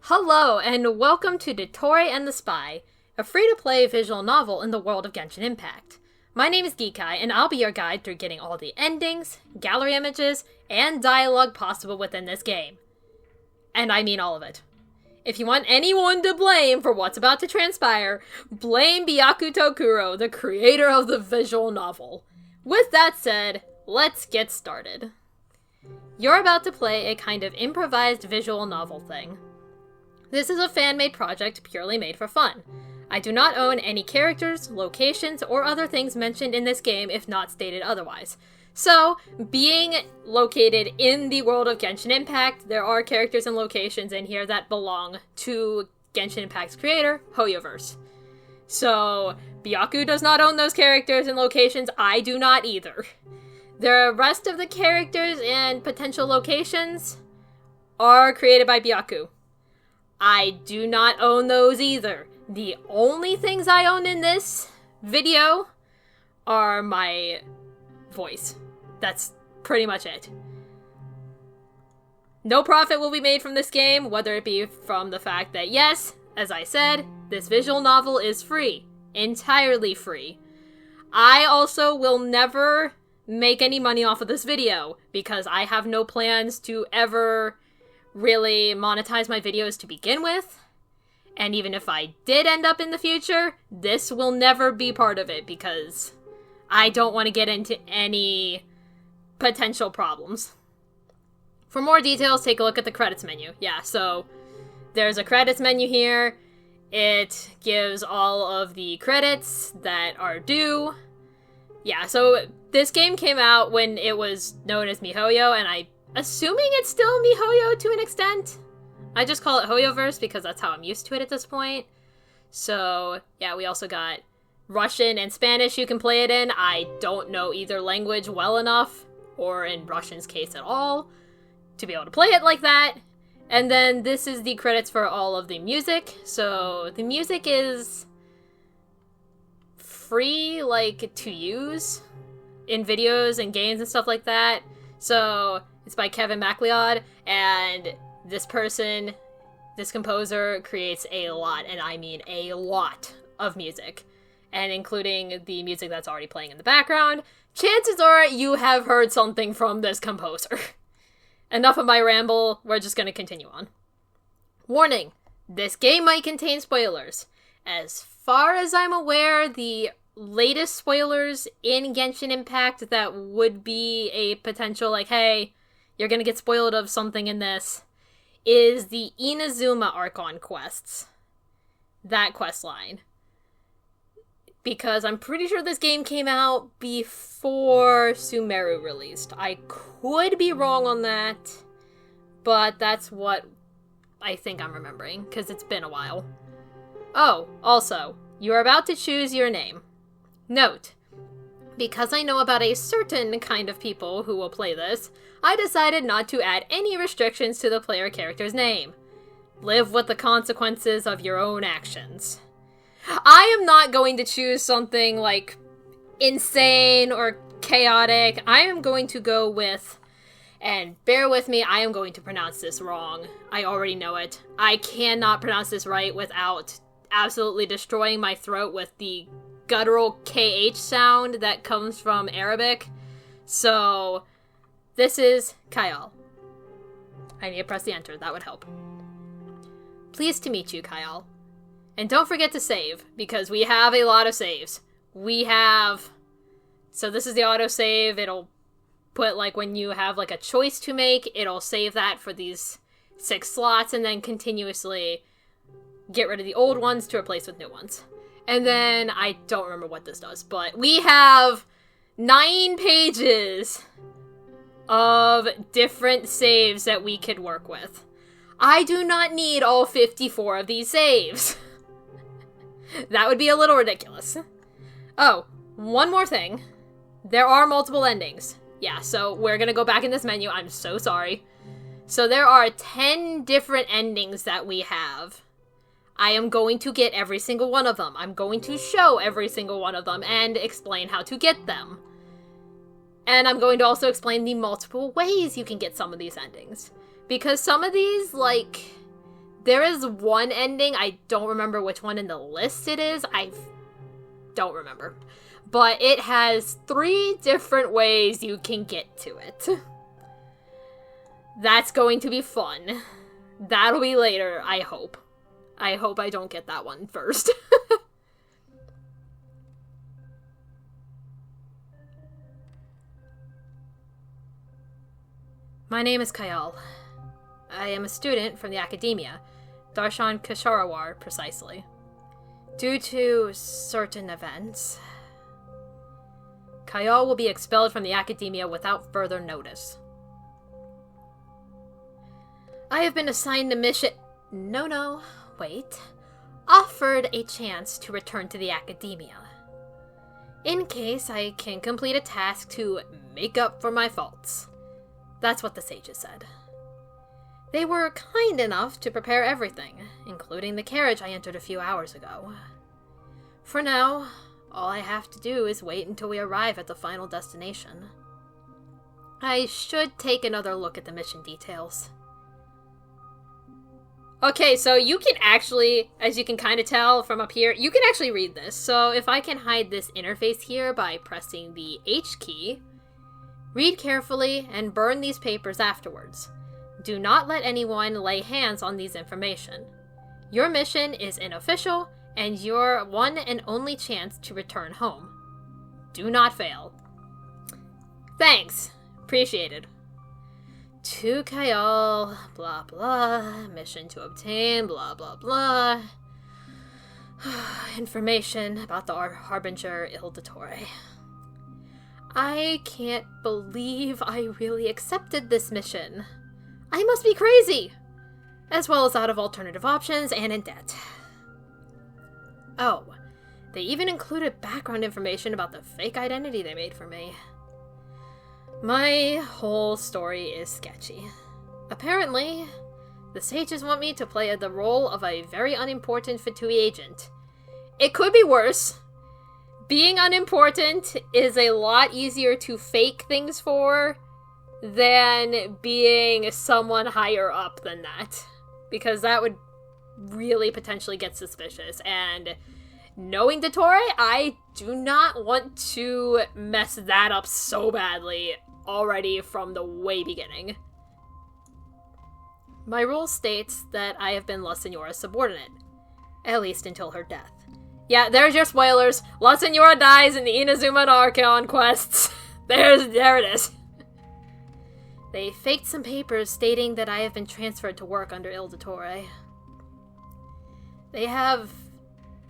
Hello, and welcome to Dottore And The Spy, a free-to-play visual novel in the world of Genshin Impact. My name is Geekai, and I'll be your guide through getting all the endings, gallery images, and dialogue possible within this game. And I mean all of it. If you want anyone to blame for what's about to transpire, blame Byaku Tokuro, the creator of the visual novel. With that said, let's get started. You're about to play a kind of improvised visual novel thing. This is a fan-made project purely made for fun. I do not own any characters, locations, or other things mentioned in this game if not stated otherwise. So, being located in the world of Genshin Impact, there are characters and locations in here that belong to Genshin Impact's creator, HoYoverse. So, Byaku does not own those characters and locations, I do not either. The rest of the characters and potential locations are created by Byaku. I do not own those either. The only things I own in this video are my voice. That's pretty much it. No profit will be made from this game, whether it be from the fact that, yes, as I said, this visual novel is free. Entirely free. I also will never make any money off of this video, because I have no plans to ever really monetize my videos to begin with. And even if I did end up in the future, this will never be part of it because I don't want to get into any potential problems. For more details, take a look at the credits menu. Yeah, so there's a credits menu here. It gives all of the credits that are due. Yeah, so this game came out when it was known as MiHoYo, and I'm assuming it's still MiHoYo to an extent. I just call it HoYoverse because that's how I'm used to it at this point. So, yeah, we also got Russian and Spanish you can play it in. I don't know either language well enough, or in Russian's case at all, to be able to play it like that. And then this is the credits for all of the music. So, the music is free, to use in videos and games and stuff like that. So, it's by MacLeod, and this composer creates a lot, and I mean a lot, of music. And including the music that's already playing in the background, chances are you have heard something from this composer. Enough of my ramble, we're just gonna continue on. Warning, this game might contain spoilers. As far as I'm aware, the latest spoilers in Genshin Impact that would be a potential, hey, you're gonna get spoiled of something in this, is the Inazuma Archon quests. That quest line. Because I'm pretty sure this game came out before Sumeru released. I could be wrong on that, but that's what I think I'm remembering, because it's been a while. Oh, also, you're about to choose your name. Note, because I know about a certain kind of people who will play this, I decided not to add any restrictions to the player character's name. Live with the consequences of your own actions. I am not going to choose something insane or chaotic. I am going to go with, and bear with me, I am going to pronounce this wrong. I already know it. I cannot pronounce this right without absolutely destroying my throat with the guttural KH sound that comes from Arabic. So, this is Kyle. I need to press the enter, that would help. Pleased to meet you, Kyle. And don't forget to save, because we have a lot of saves. So this is the autosave, it'll put, when you have, a choice to make, it'll save that for these 6 slots, and then continuously get rid of the old ones to replace with new ones. And then, I don't remember what this does, but we have 9 pages of different saves that we could work with. I do not need all 54 of these saves. That would be a little ridiculous. Oh, one more thing. There are multiple endings. Yeah, so we're gonna go back in this menu. I'm so sorry. So there are 10 different endings that we have. I am going to get every single one of them. I'm going to show every single one of them and explain how to get them. And I'm going to also explain the multiple ways you can get some of these endings. Because some of these, There is one ending. I don't remember which one in the list it is. I don't remember. But it has 3 different ways you can get to it. That's going to be fun. That'll be later, I hope. I hope I don't get that one first. My name is Kayal. I am a student from the academia, Darshan Kasharawar, precisely. Due to certain events, Kayal will be expelled from the academia without further notice. I have been assigned a mission... wait. Offered a chance to return to the academia. In case I can complete a task to make up for my faults. That's what the sages said. They were kind enough to prepare everything, including the carriage I entered a few hours ago. For now, all I have to do is wait until we arrive at the final destination. I should take another look at the mission details. Okay, so you can actually, as you can kind of tell from up here, you can actually read this. So if I can hide this interface here by pressing the H key, read carefully and burn these papers afterwards. Do not let anyone lay hands on these information. Your mission is unofficial and your one and only chance to return home. Do not fail. Thanks. Appreciated. To Kayal, blah blah, mission to obtain, blah blah blah. Information about the Harbinger Dottore. I can't believe I really accepted this mission. I must be crazy! As well as out of alternative options and in debt. Oh, they even included background information about the fake identity they made for me. My whole story is sketchy. Apparently, the sages want me to play the role of a very unimportant Fatui agent. It could be worse. Being unimportant is a lot easier to fake things for than being someone higher up than that. Because that would really potentially get suspicious. And knowing Dottore, I do not want to mess that up so badly already from the way beginning. My rule states that I have been La Signora's subordinate, at least until her death. Yeah, there's your spoilers. La Signora dies in the Inazuma and Archeon quests. There it is. They faked some papers stating that I have been transferred to work under Dottore. They have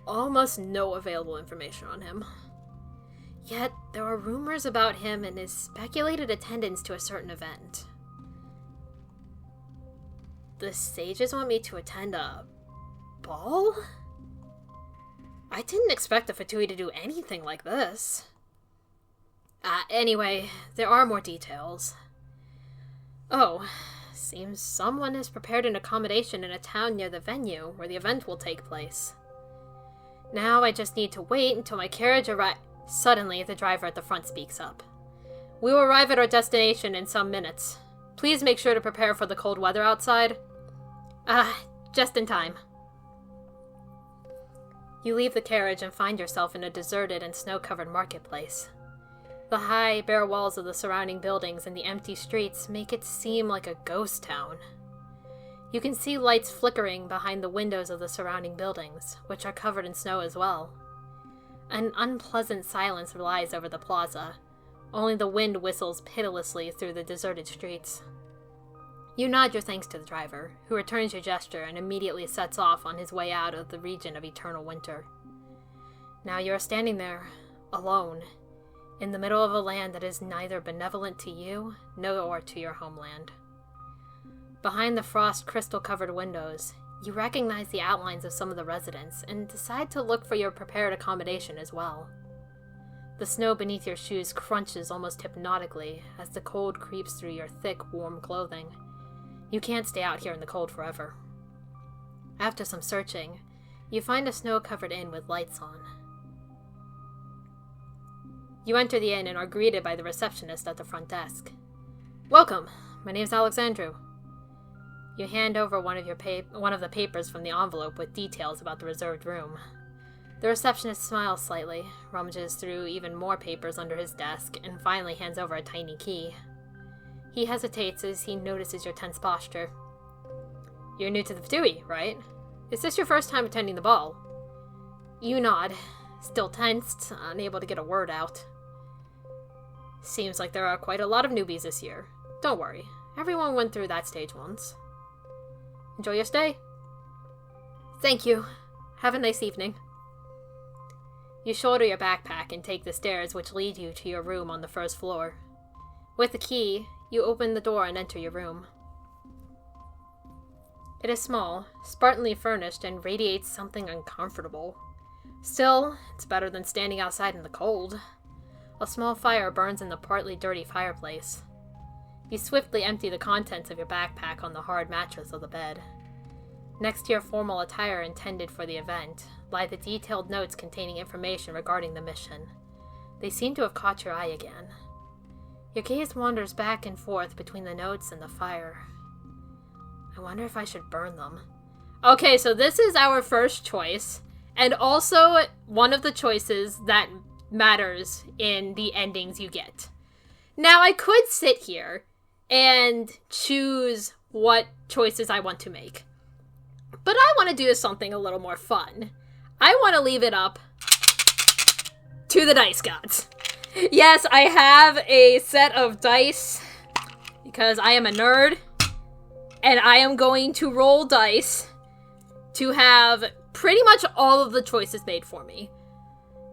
almost no available information on him. Yet, there are rumors about him and his speculated attendance to a certain event. The sages want me to attend a ball? I didn't expect the Fatui to do anything like this. Anyway, there are more details. Oh, seems someone has prepared an accommodation in a town near the venue where the event will take place. Now I just need to wait until my carriage arrives. Suddenly, the driver at the front speaks up. We will arrive at our destination in some minutes. Please make sure to prepare for the cold weather outside. Just in time. You leave the carriage and find yourself in a deserted and snow-covered marketplace. The high, bare walls of the surrounding buildings and the empty streets make it seem like a ghost town. You can see lights flickering behind the windows of the surrounding buildings, which are covered in snow as well. An unpleasant silence lies over the plaza. Only the wind whistles pitilessly through the deserted streets. You nod your thanks to the driver, who returns your gesture and immediately sets off on his way out of the region of eternal winter. Now you are standing there, alone, in the middle of a land that is neither benevolent to you, nor to your homeland. Behind the frost crystal-covered windows, you recognize the outlines of some of the residents and decide to look for your prepared accommodation as well. The snow beneath your shoes crunches almost hypnotically as the cold creeps through your thick, warm clothing. You can't stay out here in the cold forever. After some searching, you find a snow-covered inn with lights on. You enter the inn and are greeted by the receptionist at the front desk. Welcome, my name's Alexandru. You hand over one of the papers from the envelope with details about the reserved room. The receptionist smiles slightly, rummages through even more papers under his desk, and finally hands over a tiny key. He hesitates as he notices your tense posture. You're new to the Fatui, right? Is this your first time attending the ball? You nod, still tensed, unable to get a word out. Seems like there are quite a lot of newbies this year. Don't worry, everyone went through that stage once. Enjoy your stay. Thank you. Have a nice evening. You shoulder your backpack and take the stairs which lead you to your room on the first floor. With the key, you open the door and enter your room. It is small, spartanly furnished, and radiates something uncomfortable. Still, it's better than standing outside in the cold. A small fire burns in the partly dirty fireplace. You swiftly empty the contents of your backpack on the hard mattress of the bed. Next to your formal attire intended for the event lie the detailed notes containing information regarding the mission. They seem to have caught your eye again. Your gaze wanders back and forth between the notes and the fire. I wonder if I should burn them. Okay, so this is our first choice, and also one of the choices that matters in the endings you get. Now, I could sit here and choose what choices I want to make. But I want to do something a little more fun. I want to leave it up to the dice gods. Yes, I have a set of dice because I am a nerd. And I am going to roll dice to have pretty much all of the choices made for me.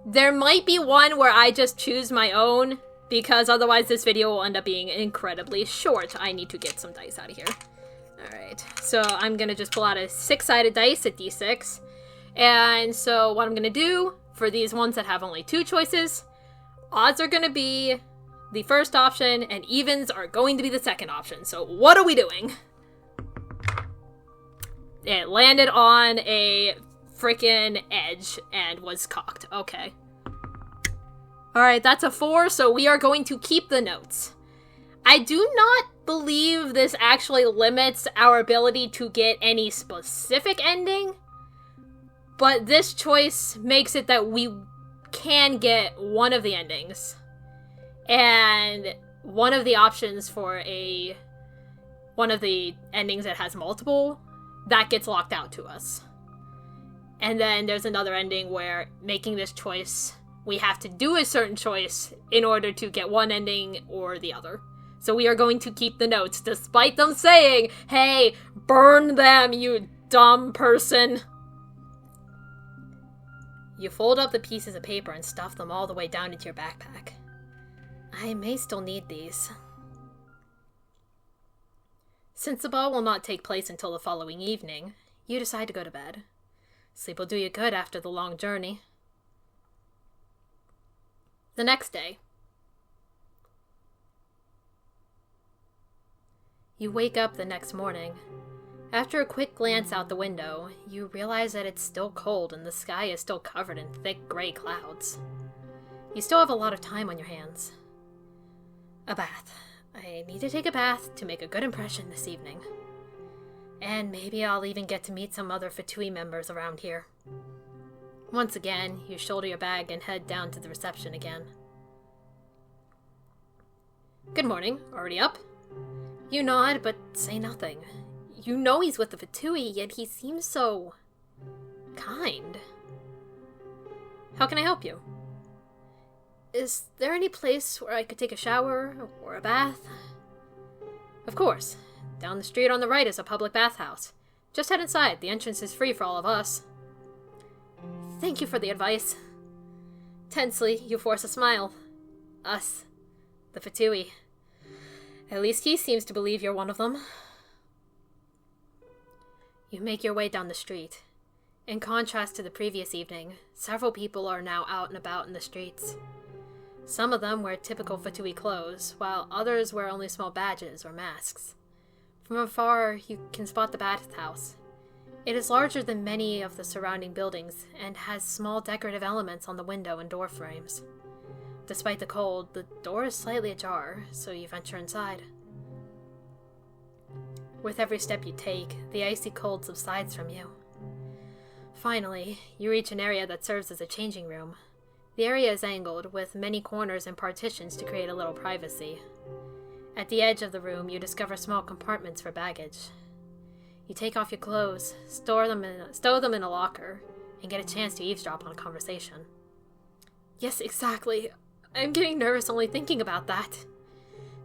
There might be one where I just choose my own, because otherwise this video will end up being incredibly short. I need to get some dice out of here. Alright, so I'm going to just pull out a 6-sided dice, a d6. And so what I'm going to do for these ones that have only 2 choices, odds are going to be the first option, and evens are going to be the second option. So what are we doing? It landed on a freaking edge and was cocked. Okay. Alright, that's a 4, so we are going to keep the notes. I do not believe this actually limits our ability to get any specific ending, but this choice makes it that we can get one of the endings. And one of the options for one of the endings that has multiple, that gets locked out to us. And then there's another ending where making this choice, we have to do a certain choice in order to get one ending or the other. So we are going to keep the notes, despite them saying, hey, burn them, you dumb person. You fold up the pieces of paper and stuff them all the way down into your backpack. I may still need these. Since the ball will not take place until the following evening, you decide to go to bed. Sleep will do you good after the long journey. The next day. You wake up the next morning. After a quick glance out the window, you realize that it's still cold and the sky is still covered in thick gray clouds. You still have a lot of time on your hands. A bath. I need to take a bath to make a good impression this evening. And maybe I'll even get to meet some other Fatui members around here. Once again, you shoulder your bag and head down to the reception again. Good morning. Already up? You nod, but say nothing. You know he's with the Fatui, yet he seems so kind. How can I help you? Is there any place where I could take a shower or a bath? Of course. Down the street on the right is a public bathhouse. Just head inside. The entrance is free for all of us. Thank you for the advice. Tensely, you force a smile. Us. The Fatui. At least he seems to believe you're one of them. You make your way down the street. In contrast to the previous evening, several people are now out and about in the streets. Some of them wear typical Fatui clothes, while others wear only small badges or masks. From afar, you can spot the bathhouse. It is larger than many of the surrounding buildings, and has small decorative elements on the window and door frames. Despite the cold, the door is slightly ajar, so you venture inside. With every step you take, the icy cold subsides from you. Finally, you reach an area that serves as a changing room. The area is angled, with many corners and partitions to create a little privacy. At the edge of the room, you discover small compartments for baggage. You take off your clothes, stow them in a locker, and get a chance to eavesdrop on a conversation. Yes, exactly. I'm getting nervous only thinking about that.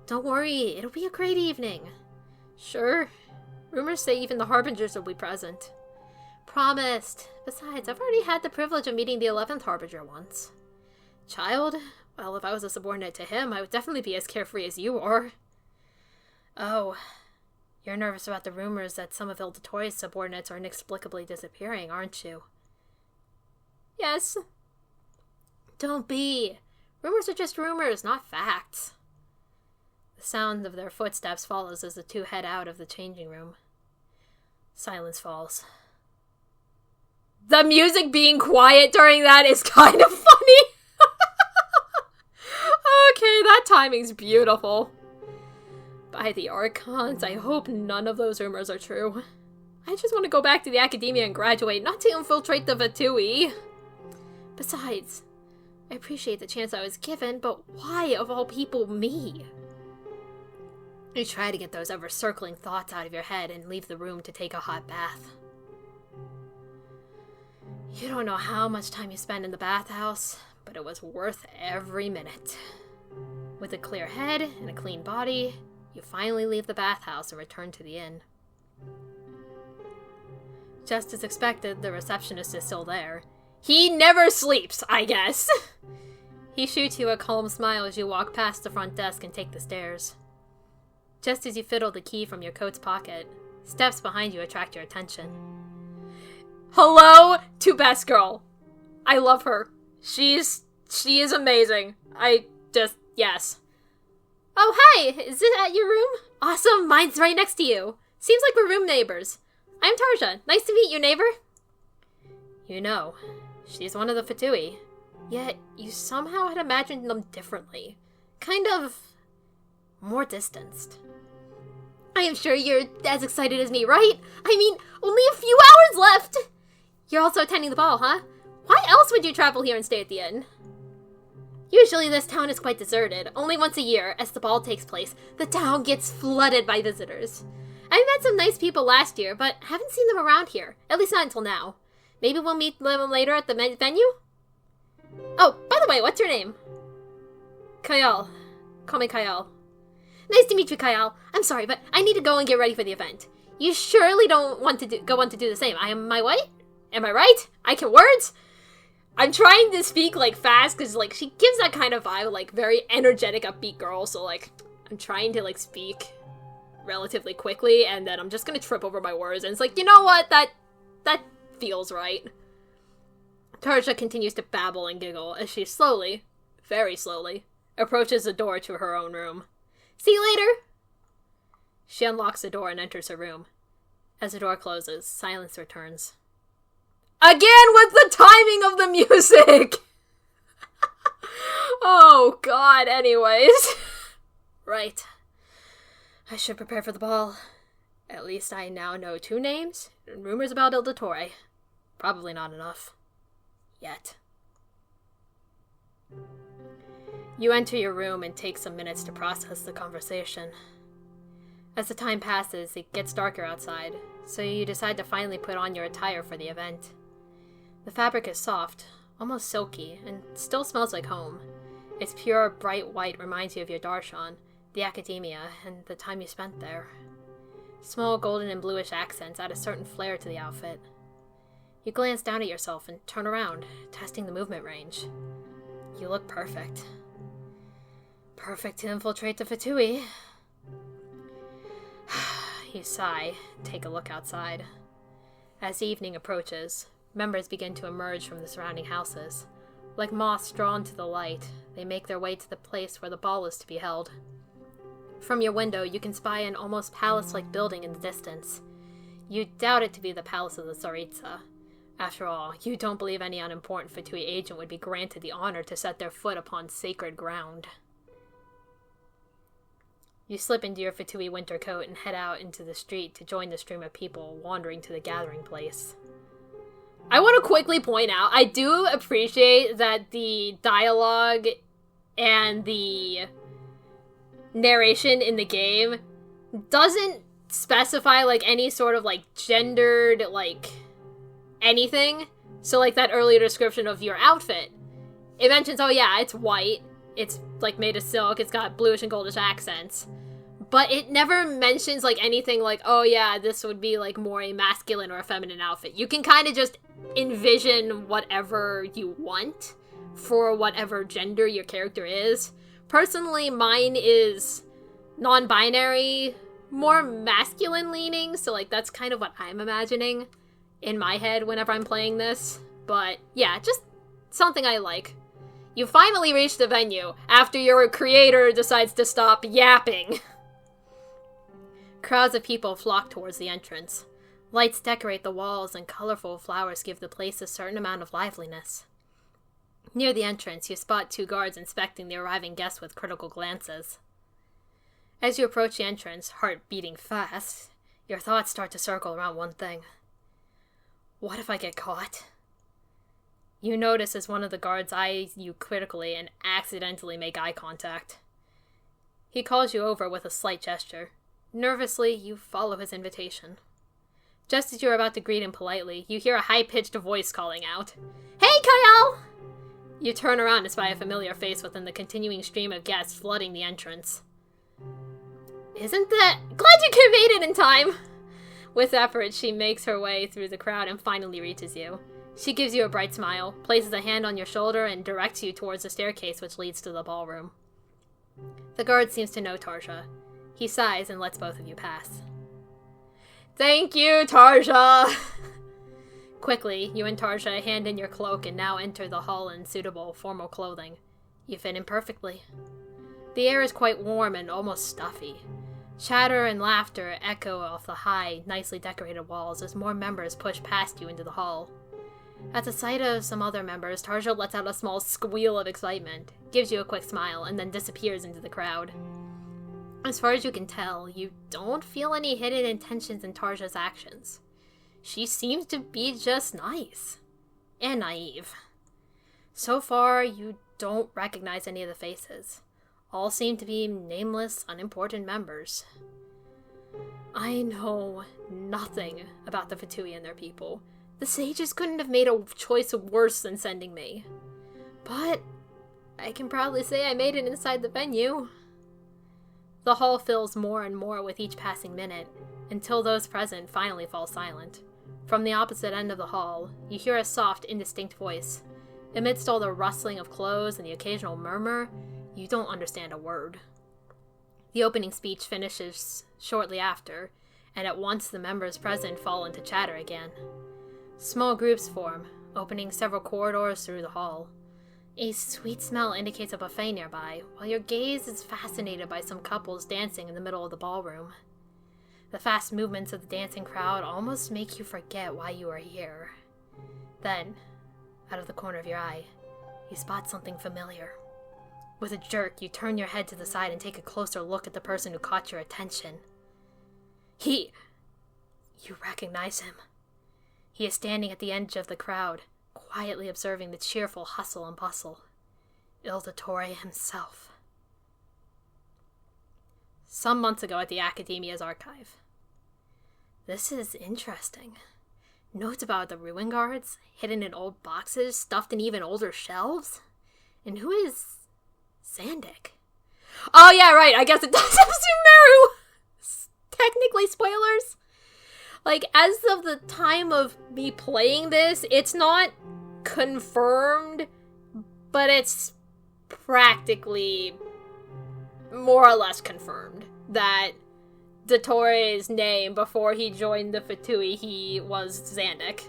Don't worry, it'll be a great evening. Sure. Rumors say even the Harbingers will be present. Promised. Besides, I've already had the privilege of meeting the 11th Harbinger once. Child? Well, if I was a subordinate to him, I would definitely be as carefree as you are. Oh. You're nervous about the rumors that some of Dottore subordinates are inexplicably disappearing, aren't you? Yes. Don't be. Rumors are just rumors, not facts. The sound of their footsteps follows as the two head out of the changing room. Silence falls. The music being quiet during that is kind of funny. Okay, that timing's beautiful. By the Archons, I hope none of those rumors are true. I just want to go back to the academia and graduate, not to infiltrate the Fatui. Besides, I appreciate the chance I was given, but why, of all people, me? You try to get those ever-circling thoughts out of your head and leave the room to take a hot bath. You don't know how much time you spent in the bathhouse, but it was worth every minute. With a clear head and a clean body, you finally leave the bathhouse and return to the inn. Just as expected, the receptionist is still there. He never sleeps, I guess. He shoots you a calm smile as you walk past the front desk and take the stairs. Just as you fiddle the key from your coat's pocket, steps behind you attract your attention. Hello to Best Girl. I love her. She is amazing. Yes. Oh, hi! Is it at your room? Awesome, mine's right next to you. Seems like we're room neighbors. I'm Tarja. Nice to meet you, neighbor. You know, she's one of the Fatui. Yet, you somehow had imagined them differently. Kind of more distanced. I am sure you're as excited as me, right? I mean, only a few hours left! You're also attending the ball, huh? Why else would you travel here and stay at the inn? Usually this town is quite deserted. Only once a year, as the ball takes place, the town gets flooded by visitors. I met some nice people last year, but haven't seen them around here. At least not until now. Maybe we'll meet them later at the venue? Oh, by the way, what's your name? Kayal. Call me Kayal. Nice to meet you, Kayal. I'm sorry, but I need to go and get ready for the event. You surely don't want to do the same. Am I right? Am I right? I can words? I'm trying to speak, fast, because, she gives that kind of vibe, very energetic, upbeat girl, so, I'm trying to, speak relatively quickly, and then I'm just gonna trip over my words, and it's you know what? That feels right. Tarja continues to babble and giggle as she slowly, very slowly, approaches the door to her own room. See you later! She unlocks the door and enters her room. As the door closes, silence returns. Again with the timing of the music! Oh, God, anyways. Right. I should prepare for the ball. At least I now know 2 names and rumors about Dottore. Probably not enough. Yet. You enter your room and take some minutes to process the conversation. As the time passes, it gets darker outside, so you decide to finally put on your attire for the event. The fabric is soft, almost silky, and still smells like home. Its pure, bright white reminds you of your darshan, the academia, and the time you spent there. Small golden and bluish accents add a certain flair to the outfit. You glance down at yourself and turn around, testing the movement range. You look perfect. Perfect to infiltrate the Fatui. You sigh, take a look outside. As evening approaches, members begin to emerge from the surrounding houses. Like moths drawn to the light, they make their way to the place where the ball is to be held. From your window, you can spy an almost palace-like building in the distance. You doubt it to be the palace of the Tsaritsa. After all, you don't believe any unimportant Fatui agent would be granted the honor to set their foot upon sacred ground. You slip into your Fatui winter coat and head out into the street to join the stream of people wandering to the gathering place. I want to quickly point out, I do appreciate that the dialogue and the narration in the game doesn't specify, like, any sort of, like, gendered, like, anything. So, like, that earlier description of your outfit, it mentions, oh yeah, it's white, it's, like, made of silk, it's got bluish and goldish accents. But it never mentions, like, anything like, oh yeah, this would be, like, more a masculine or a feminine outfit. You can kind of just envision whatever you want for whatever gender your character is. Personally, mine is non-binary, more masculine leaning, so, like, that's kind of what I'm imagining in my head whenever I'm playing this. But, yeah, just something I like. You finally reach the venue after your creator decides to stop yapping. Crowds of people flock towards the entrance. Lights decorate the walls and colorful flowers give the place a certain amount of liveliness. Near the entrance, you spot 2 guards inspecting the arriving guests with critical glances. As you approach the entrance, heart beating fast, your thoughts start to circle around one thing. What if I get caught? You notice as one of the guards eyes you critically and accidentally make eye contact. He calls you over with a slight gesture. Nervously, you follow his invitation. Just as you are about to greet him politely, you hear a high-pitched voice calling out, "Hey, Kyle!" You turn around to spy a familiar face within the continuing stream of guests flooding the entrance. Isn't that... Glad you made it in time! With effort, she makes her way through the crowd and finally reaches you. She gives you a bright smile, places a hand on your shoulder, and directs you towards the staircase which leads to the ballroom. The guard seems to know Tarja. He sighs and lets both of you pass. Thank you, Tarja! Quickly, you and Tarja hand in your cloak and now enter the hall in suitable, formal clothing. You fit in perfectly. The air is quite warm and almost stuffy. Chatter and laughter echo off the high, nicely decorated walls as more members push past you into the hall. At the sight of some other members, Tarja lets out a small squeal of excitement, gives you a quick smile, and then disappears into the crowd. As far as you can tell, you don't feel any hidden intentions in Tarja's actions. She seems to be just nice. And naive. So far, you don't recognize any of the faces. All seem to be nameless, unimportant members. I know nothing about the Fatui and their people. The sages couldn't have made a choice worse than sending me. But I can proudly say I made it inside the venue. The hall fills more and more with each passing minute, until those present finally fall silent. From the opposite end of the hall, you hear a soft, indistinct voice. Amidst all the rustling of clothes and the occasional murmur, you don't understand a word. The opening speech finishes shortly after, and at once the members present fall into chatter again. Small groups form, opening several corridors through the hall. A sweet smell indicates a buffet nearby, while your gaze is fascinated by some couples dancing in the middle of the ballroom. The fast movements of the dancing crowd almost make you forget why you are here. Then, out of the corner of your eye, you spot something familiar. With a jerk, you turn your head to the side and take a closer look at the person who caught your attention. You recognize him. He is standing at the edge of the crowd, quietly observing the cheerful hustle and bustle. Dottore himself. Some months ago at the Academia's archive. This is interesting. Notes about the ruin guards, hidden in old boxes, stuffed in even older shelves? And who is Zandik? Oh yeah, right, I guess it does have Sumeru! Technically spoilers. Like, as of the time of me playing this, it's not confirmed, but it's practically more or less confirmed that Dottore's name before he joined the Fatui, he was Zandik.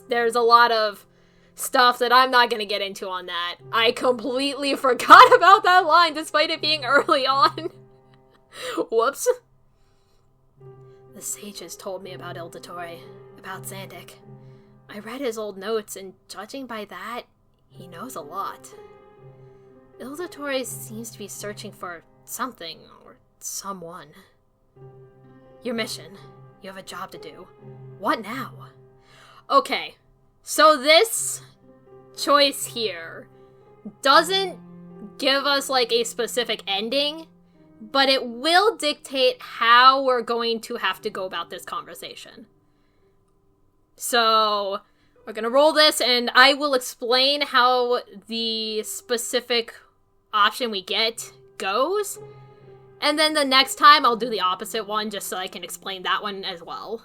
There's a lot of stuff that I'm not going to get into on that. I completely forgot about that line despite it being early on. Whoops. The sages told me about Dottore, about Zandik. I read his old notes, and judging by that, he knows a lot. Dottore seems to be searching for something, or someone. Your mission. You have a job to do. What now? Okay, so this choice here doesn't give us, like, a specific ending, but it will dictate how we're going to have to go about this conversation. So, we're gonna roll this, and I will explain how the specific option we get goes, and then the next time I'll do the opposite one, just so I can explain that one as well.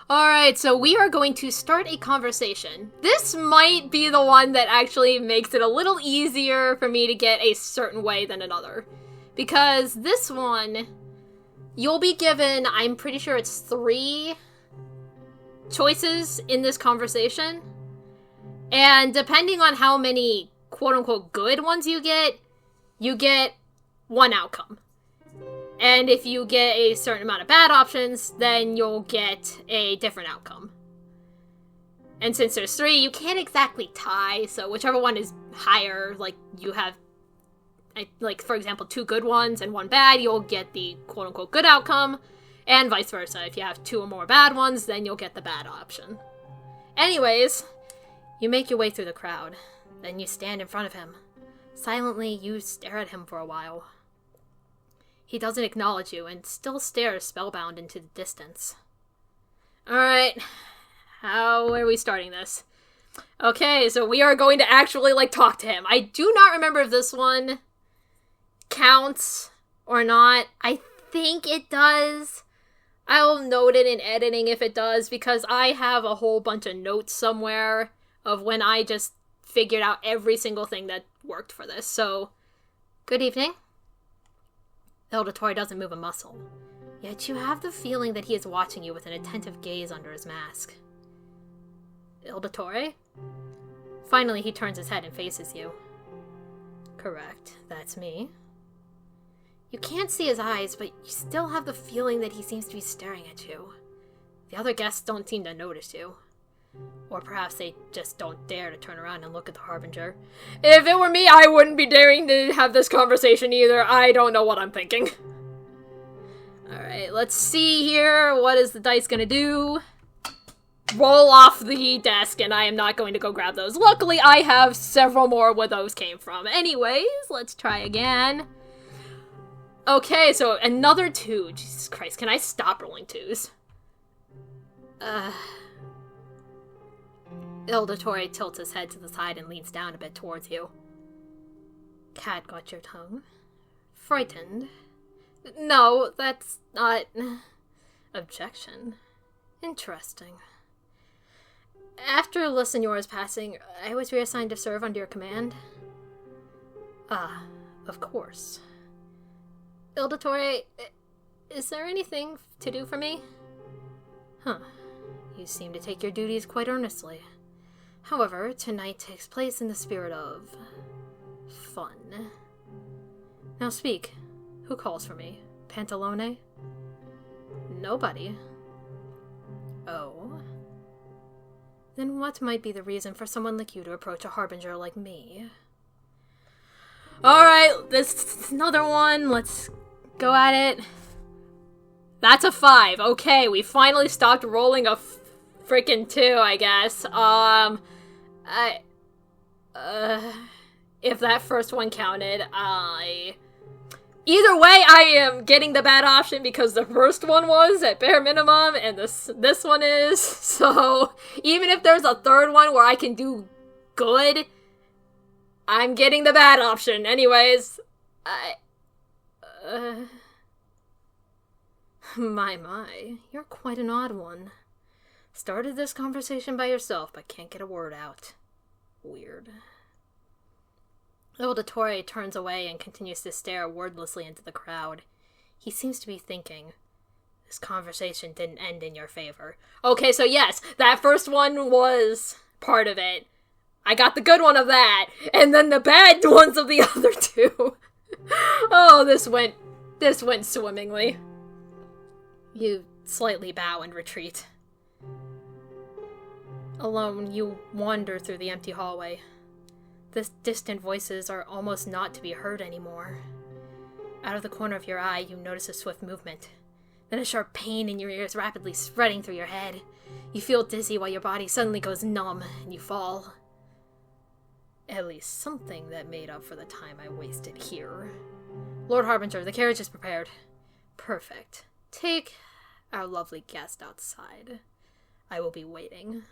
Alright, so we are going to start a conversation. This might be the one that actually makes it a little easier for me to get a certain way than another. Because this one, you'll be given, I'm pretty sure it's 3 choices in this conversation. And depending on how many quote-unquote good ones you get one outcome. And if you get a certain amount of bad options, then you'll get a different outcome. And since there's 3, you can't exactly tie, so whichever one is higher, like, you have, like, for example, 2 good ones and 1 bad, you'll get the quote-unquote good outcome, and vice versa. If you have 2 or more bad ones, then you'll get the bad option. Anyways, you make your way through the crowd. Then you stand in front of him. Silently, you stare at him for a while. He doesn't acknowledge you and still stares spellbound into the distance. Alright, how are we starting this? Okay, so we are going to actually, like, talk to him. I do not remember if this one counts or not. I think it does. I'll note it in editing if it does, because I have a whole bunch of notes somewhere of when I just figured out every single thing that worked for this. So, good evening. The Dottore doesn't move a muscle, yet you have the feeling that he is watching you with an attentive gaze under his mask. Dottore? Finally, he turns his head and faces you. Correct, that's me. You can't see his eyes, but you still have the feeling that he seems to be staring at you. The other guests don't seem to notice you. Or perhaps they just don't dare to turn around and look at the Harbinger. If it were me, I wouldn't be daring to have this conversation either. I don't know what I'm thinking. Alright, let's see here. What is the dice gonna do? Roll off the desk, and I am not going to go grab those. Luckily, I have several more where those came from. Anyways, let's try again. Okay, so another 2. Jesus Christ, can I stop rolling 2s? Dottore tilts his head to the side and leans down a bit towards you. Cat got your tongue? Frightened? No, that's not... Objection. Interesting. After Le Signor's passing, I was reassigned to serve under your command. Ah, of course. Dottore, is there anything to do for me? Huh. You seem to take your duties quite earnestly. However, tonight takes place in the spirit of... fun. Now speak. Who calls for me? Pantalone? Nobody. Oh. Then what might be the reason for someone like you to approach a harbinger like me? Alright, this is another one. Let's go at it. That's a 5. Okay, we finally stopped rolling a freaking 2, I guess. If that first one counted, either way, I am getting the bad option because the first one was at bare minimum, and this one is. So, even if there's a third one where I can do good, I'm getting the bad option. Anyways, My, you're quite an odd one. Started this conversation by yourself, but can't get a word out. Weird. Dottore turns away and continues to stare wordlessly into the crowd. He seems to be thinking, this conversation didn't end in your favor. Okay, so yes, that first one was part of it. I got the good one of that, and then the bad ones of the other 2. Oh, this went swimmingly. You slightly bow and retreat. Alone, you wander through the empty hallway. The distant voices are almost not to be heard anymore. Out of the corner of your eye, you notice a swift movement. Then a sharp pain in your ears rapidly spreading through your head. You feel dizzy while your body suddenly goes numb, and you fall. At least something that made up for the time I wasted here. Lord Harbinger, the carriage is prepared. Perfect. Take our lovely guest outside. I will be waiting.